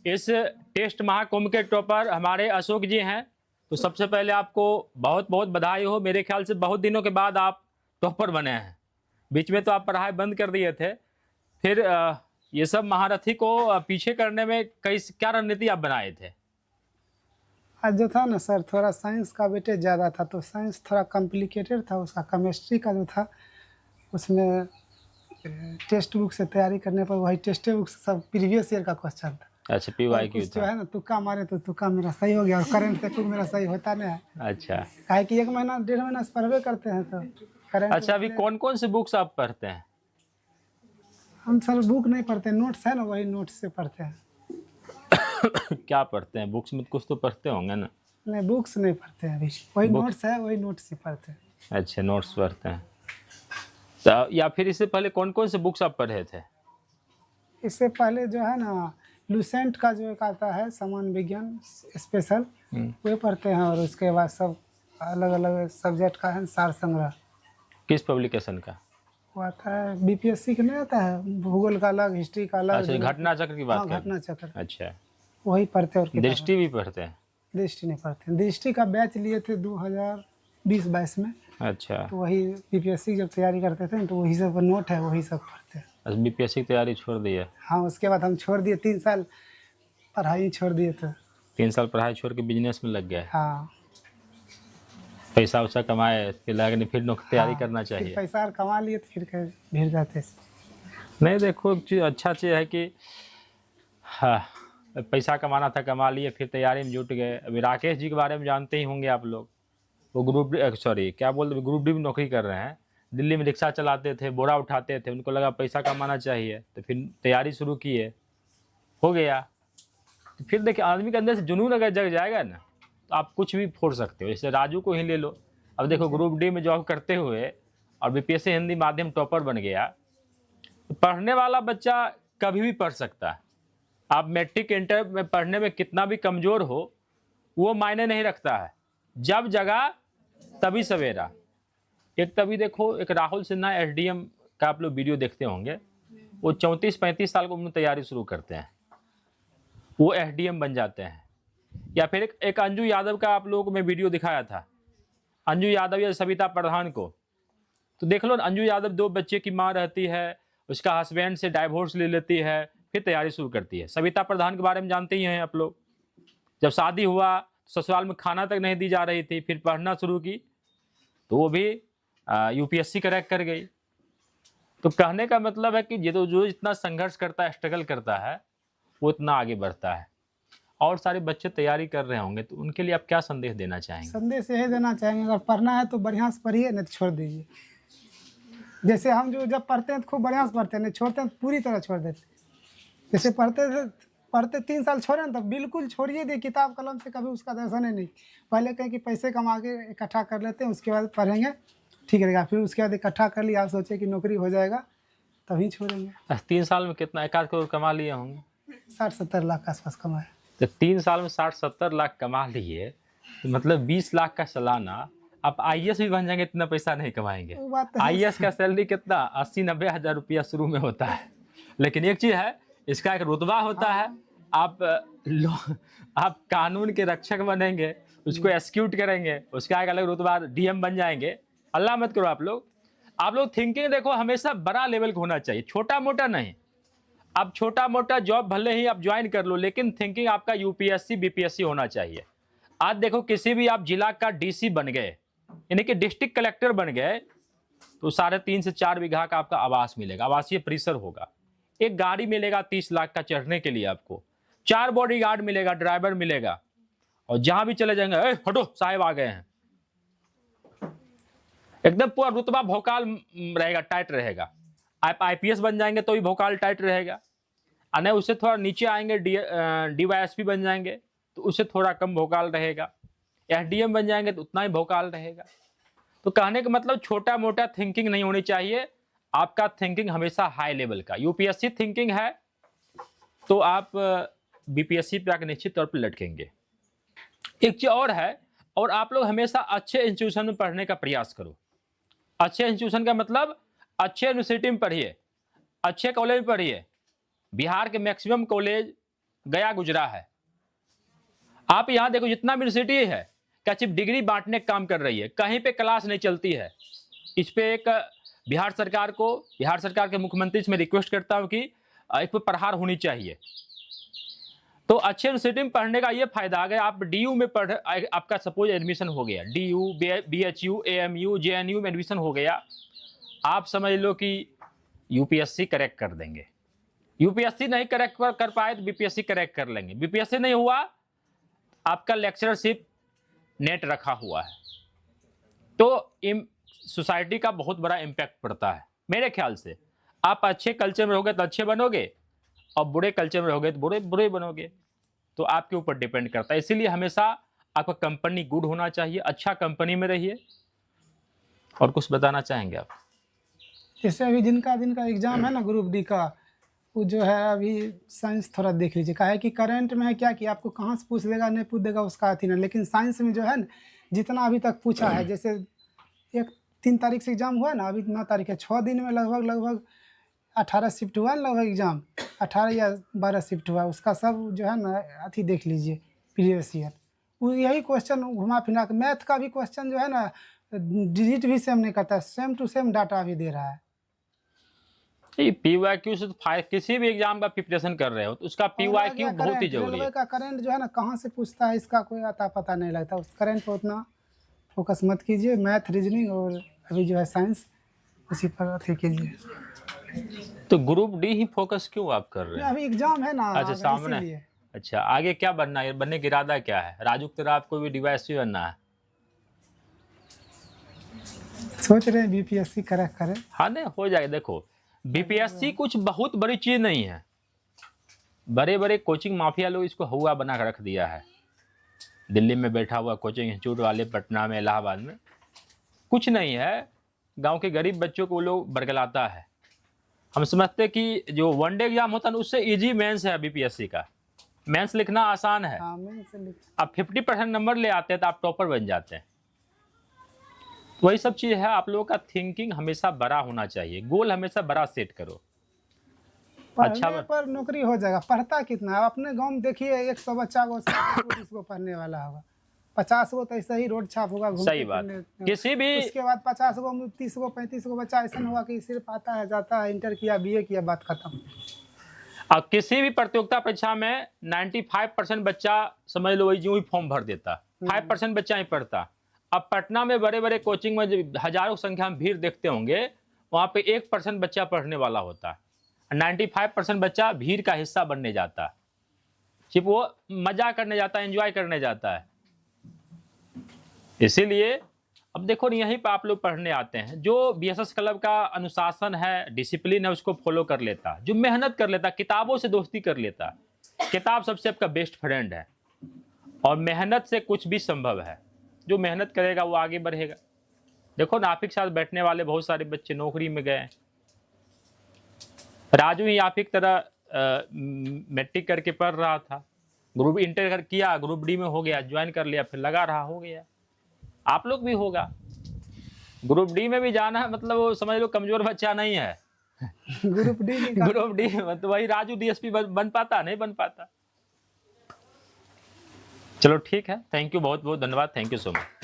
इस टेस्ट महाकुंभ के टॉपर हमारे अशोक जी हैं। तो सबसे पहले आपको बहुत बहुत बधाई हो। मेरे ख्याल से बहुत दिनों के बाद आप टॉपर बने हैं। बीच में तो आप पढ़ाई बंद कर दिए थे। फिर ये सब महारथी को पीछे करने में कई क्या रणनीति आप बनाए थे? आज जो था ना सर, थोड़ा साइंस का वेटेज ज़्यादा था, तो साइंस थोड़ा कॉम्प्लिकेटेड था उसका। केमिस्ट्री का जो था उसमें टेक्स्ट बुक से तैयारी करने पर वही टेक्स्ट बुक से सब प्रीवियस ईयर का क्वेश्चन था। अच्छा, और पीवाईक्यू कुछ जो था। है ना तुक्का मारे तो तुक्का मेरा सही हो गया, और करंट पेपर मेरा सही होता नहीं है। अच्छा काहे कि 1 महीना 1.5 महीना से पढ़बे करते हैं तो करंट। अच्छा, अभी कौन कौन से बुक्स आप पढ़ते हैं? हम सर बुक नहीं पढ़ते, नोट्स है ना, वही नोट्स से पढ़ते हैं। क्या पढ़ते हैं? बुक्स में कुछ तो पढ़ते होंगे ना? नहीं, बुक्स नहीं पढ़ते हैं अभी, वही बुक- नोट्स है, वही नोट्स से पढ़ते हैं। अच्छा, नोट्स पढ़ते हैं। तो या फिर इससे पहले कौन कौन से बुक्स आप पढ़े थे? इससे पहले जो है ना लूसेंट का जो एक आता है समान विज्ञान स्पेशल, वो पढ़ते हैं। और उसके बाद सब अलग अलग सब्जेक्ट का है सार संग्रह, किस पब्लिकेशन का? वो आता है बीपीएससी का, नहीं आता है भूगोल का अलग, हिस्ट्री का अलग। अच्छा, घटना चक्र की बात हाँ, कर रहे घटना हैं। चक्र, अच्छा, वही पढ़ते हैं। और किताब दृष्टि भी पढ़ते हैं? दृष्टि नहीं पढ़ते हैं। दृष्टि का बैच लिए थे 2020-22 में, अच्छा, तो वही बीपीएससी जब तैयारी करते थे तो वही सब नोट है, वही सब पढ़ते हैं। अच्छा, बीपीएससी की तैयारी छोड़ दी है? हाँ, उसके बाद हम छोड़ दिए, 3 साल पढ़ाई छोड़ दिए थे। 3 साल पढ़ाई छोड़ के बिजनेस में लग गए। हाँ, पैसा वैसा कमाए, फिर लगे फिर नौकरी तैयारी करना फिर चाहिए। पैसा और कमा लिए तो फिर कहीं भीड़ जाते। नहीं, देखो एक चीज़ अच्छा चीज़ है कि हाँ, पैसा कमाना था, कमा लिए, फिर तैयारी में जुट गए। अभी राकेश जी के बारे में जानते ही होंगे आप लोग। वो ग्रुप डी में नौकरी कर रहे हैं। दिल्ली में रिक्शा चलाते थे, बोरा उठाते थे, उनको लगा पैसा कमाना चाहिए तो फिर तैयारी शुरू किए, हो गया। तो फिर देखिए, आदमी के अंदर से जुनून अगर जग जाएगा ना तो आप कुछ भी फोड़ सकते हो। जैसे राजू को ही ले लो। अब देखो, ग्रुप डी में जॉब करते हुए और बीपीएससी हिंदी माध्यम टॉपर बन गया। तो पढ़ने वाला बच्चा कभी भी पढ़ सकता है। आप मैट्रिक इंटर में पढ़ने में कितना भी कमज़ोर हो, वो मायने नहीं रखता है। जब जगा तभी सवेरा। एक तभी देखो, एक राहुल सिन्हा एसडीएम का आप लोग वीडियो देखते होंगे। वो 34-35 साल की उम्र में तैयारी शुरू करते हैं, वो एसडीएम बन जाते हैं। या फिर एक अंजू यादव का आप लोगों को मैं वीडियो दिखाया था, अंजू यादव या सविता प्रधान को। तो देख लो, अंजू यादव 2 बच्चे की माँ रहती है, उसका हस्बैंड से डाइवोर्स ले लेती है, फिर तैयारी शुरू करती है। सविता प्रधान के बारे में जानते ही हैं आप लोग। जब शादी हुआ ससुराल में खाना तक नहीं दी जा रही थी, फिर पढ़ना शुरू की तो वो भी यूपीएससी क्रैक कर गई। तो कहने का मतलब है कि जो इतना संघर्ष करता है, स्ट्रगल करता है, वो इतना आगे बढ़ता है। और सारे बच्चे तैयारी कर रहे होंगे, तो उनके लिए आप क्या संदेश देना चाहेंगे? संदेश यही देना चाहेंगे, अगर पढ़ना है तो बढ़िया से पढ़िए, नहीं तो छोड़ दीजिए। जैसे हम जो जब पढ़ते हैं तो खूब बढ़िया से पढ़ते हैं, नहीं छोड़ते हैं तो पूरी तरह छोड़ देते। जैसे पढ़ते 3 साल छोड़े ना, तब बिल्कुल छोड़िए दिए, किताब कलम से कभी उसका दर्शन ही नहीं। पहले कहें कि पैसे कमा के इकट्ठा कर लेते हैं, उसके बाद पढ़ेंगे, ठीक रहेगा। फिर उसके बाद इकट्ठा कर लिया, आप सोचे कि नौकरी हो जाएगा, तभी छोड़ेंगे। 3 साल में कितना 1 आध करोड़ कमा लिए होंगे? 60-70 लाख के आसपास कमाए। तो 3 साल में 60-70 लाख कमा लिए, तो मतलब 20 लाख का सालाना। आप आईएएस भी बन जाएंगे, इतना पैसा नहीं कमाएंगे। वो बात तो है। आईएएस का सैलरी कितना 80-90 हज़ार रुपया शुरू में होता है। लेकिन एक चीज़ है, इसका एक रुतबा होता है। आप कानून के रक्षक बनेंगे, उसको एक्सिक्यूट करेंगे, उसका एक अलग रुतबा, डीएम बन जाएंगे। अल्लाह मत करो। आप लोग थिंकिंग देखो, हमेशा बड़ा लेवल का होना चाहिए, छोटा मोटा नहीं। अब छोटा मोटा जॉब भले ही आप ज्वाइन कर लो, लेकिन थिंकिंग आपका यूपीएससी बीपीएससी होना चाहिए। आज देखो, किसी भी आप जिला का डीसी बन गए, यानी कि डिस्ट्रिक्ट कलेक्टर बन गए, तो 3.5 से 4 बीघा का आपका आवास मिलेगा, आवासीय परिसर होगा। एक गाड़ी मिलेगा 30 लाख का चढ़ने के लिए आपको, 4 बॉडीगार्ड मिलेगा, ड्राइवर मिलेगा, और जहां भी चले जाएंगे, हटो साहब आ गए हैं। एकदम पूरा रुतबा भौकाल रहेगा, टाइट रहेगा। आप आईपीएस बन जाएंगे तो भी भौकाल टाइट रहेगा, और नहीं उससे थोड़ा नीचे आएंगे, डीवाईएसपी बन जाएंगे तो उससे थोड़ा कम भौकाल रहेगा। एसडीएम बन जाएंगे तो उतना ही भौकाल रहेगा। तो कहने का मतलब, छोटा मोटा थिंकिंग नहीं होनी चाहिए, आपका थिंकिंग हमेशा हाई लेवल का। यूपीएससी थिंकिंग है तो आप बीपीएससी पे आकर निश्चित तौर पर लटकेंगे। एक चीज और है, और आप लोग हमेशा अच्छे इंस्टीट्यूशन में पढ़ने का प्रयास करो। अच्छे इंस्टीट्यूशन का मतलब अच्छे यूनिवर्सिटी में पढ़िए, अच्छे कॉलेज में पढ़िए। बिहार के मैक्सिमम कॉलेज गया गुजरा है। आप यहाँ देखो जितना यूनिवर्सिटी है क्या सिर्फ डिग्री बांटने का काम कर रही है, कहीं पे क्लास नहीं चलती है। इस पे एक बिहार सरकार के मुख्यमंत्री से मैं रिक्वेस्ट करता हूँ कि एक पे प्रहार होनी चाहिए। तो अच्छे यूनिवर्सिटी में पढ़ने का ये फायदा, अगर आप DU में आपका सपोज एडमिशन हो गया, DU, BHU, AMU, JNU में एडमिशन हो गया, आप समझ लो कि UPSC करेक्ट कर देंगे। UPSC नहीं करेक्ट कर पाए तो BPSC करेक्ट कर लेंगे। BPSC नहीं हुआ, आपका लेक्चरशिप नेट रखा हुआ है। तो सोसाइटी का बहुत बड़ा इम्पैक्ट पड़ता है मेरे ख्याल से। आप अच्छे कल्चर में रहोगे तो अच्छे बनोगे, और बुरे कल्चर में रहोगे तो बुरे बनोगे। तो आपके ऊपर डिपेंड करता है। इसीलिए हमेशा आपका कंपनी गुड होना चाहिए, अच्छा कंपनी में रहिए। और कुछ बताना चाहेंगे आप? जैसे अभी जिनका एग्जाम है ना ग्रुप डी का, वो जो है अभी साइंस थोड़ा देख लीजिए। का है कि करंट में है क्या कि आपको कहाँ से पूछ देगा नहीं पूछ देगा उसका अथी ना, लेकिन साइंस में जो है ना जितना अभी तक पूछा है, जैसे 3 तारीख से एग्जाम हुआ ना, अभी 9 तारीख है, 6 दिन में लगभग 18 शिफ्ट हुआ लगभग एग्जाम, 18 या 12 शिफ्ट हुआ। उसका सब जो है ना अथी देख लीजिए प्रीवियस ईयर। वो यही क्वेश्चन घुमा फिरा के, मैथ का भी क्वेश्चन जो है ना डिजिट भी सेम नहीं करता, सेम टू सेम डाटा भी दे रहा है। PYQ से तो किसी भी एग्जाम का प्रिपरेशन कर रहे हो तो उसका PYQ बहुत ही जरूरी है। रेलवे का करंट जो है ना कहाँ से पूछता है इसका कोई आता पता नहीं लगता। उस करंट पर उतना फोकस मत कीजिए। मैथ, रीजनिंग और अभी जो है साइंस, उसी पर अथी कीजिए। तो ग्रुप डी ही फोकस क्यों आप कर रहे हैं? अभी एग्जाम है ना। अच्छा, सामने। अच्छा, आगे क्या बनना है, बनने का इरादा क्या है? राजू की तरह आपको भी DYSP बनना है? सोच रहे हैं BPSC करेक्ट करें। हाँ, नहीं हो जाएगा। देखो BPSC कुछ बहुत बड़ी चीज नहीं है। बड़े बड़े कोचिंग माफिया लोग इसको हुआ बना कर रख दिया है। दिल्ली में बैठा हुआ कोचिंग इंस्टीट्यूट वाले, पटना में, इलाहाबाद में, कुछ नहीं है। गांव के गरीब बच्चों को वो लोग बरगलाता है। हम समझते कि जो वनडे एग्जाम होता है ना उससे इजी मेंस है BPSC का। मेंस लिखना आसान है। आप 50% नंबर ले आते हैं तो आप टॉपर बन जाते हैं। वही सब चीज़ है। आप लोगों का थिंकिंग हमेशा बड़ा होना चाहिए, गोल हमेशा बड़ा सेट करो। अच्छा पर नौकरी हो जाएगा। पढ़ता कितना है? अपने गांव में देखिए 100 बच्चा को 120 को पढ़ने वाला होगा, 50 को तो ऐसा ही रोड छाप होगा घूमते। सही बात। किसी भी उसके बाद 50 को 30 को 35 को बच्चा ऐसा हुआ कि सिर्फ आता है जाता है, इंटर किया BA किया, बात खत्म। अब किसी भी प्रतियोगिता परीक्षा में 95% बच्चा समझ लो वही यूं ही फॉर्म भर देता, 5% बच्चा ही पढ़ता। अब पटना में बड़े बड़े कोचिंग में हजारों संख्या में भीड़ देखते होंगे, वहाँ पे 1% बच्चा पढ़ने वाला होता है। 95% बच्चा भीड़ का हिस्सा बनने जाता है, सिर्फ वो मजा करने जाता है, एंजॉय करने जाता है। इसीलिए अब देखो यहीं पर आप लोग पढ़ने आते हैं। जो BSS क्लब का अनुशासन है, डिसिप्लिन है, उसको फॉलो कर लेता, जो मेहनत कर लेता, किताबों से दोस्ती कर लेता। किताब सबसे आपका बेस्ट फ्रेंड है, और मेहनत से कुछ भी संभव है। जो मेहनत करेगा वो आगे बढ़ेगा। देखो ना, आप ही के साथ बैठने वाले बहुत सारे बच्चे नौकरी में गए। राजू ही आप ही की तरह मैट्रिक करके पढ़ रहा था, ग्रुप इंटर किया, ग्रुप डी में हो गया, ज्वाइन कर लिया, फिर लगा रहा, हो गया। आप लोग भी होगा। ग्रुप डी में भी जाना है, मतलब वो समझ लो कमजोर बच्चा नहीं है। ग्रुप डी मतलब वही राजू DSP बन पाता, नहीं बन पाता। चलो ठीक है, थैंक यू, बहुत बहुत धन्यवाद, थैंक यू सो मच।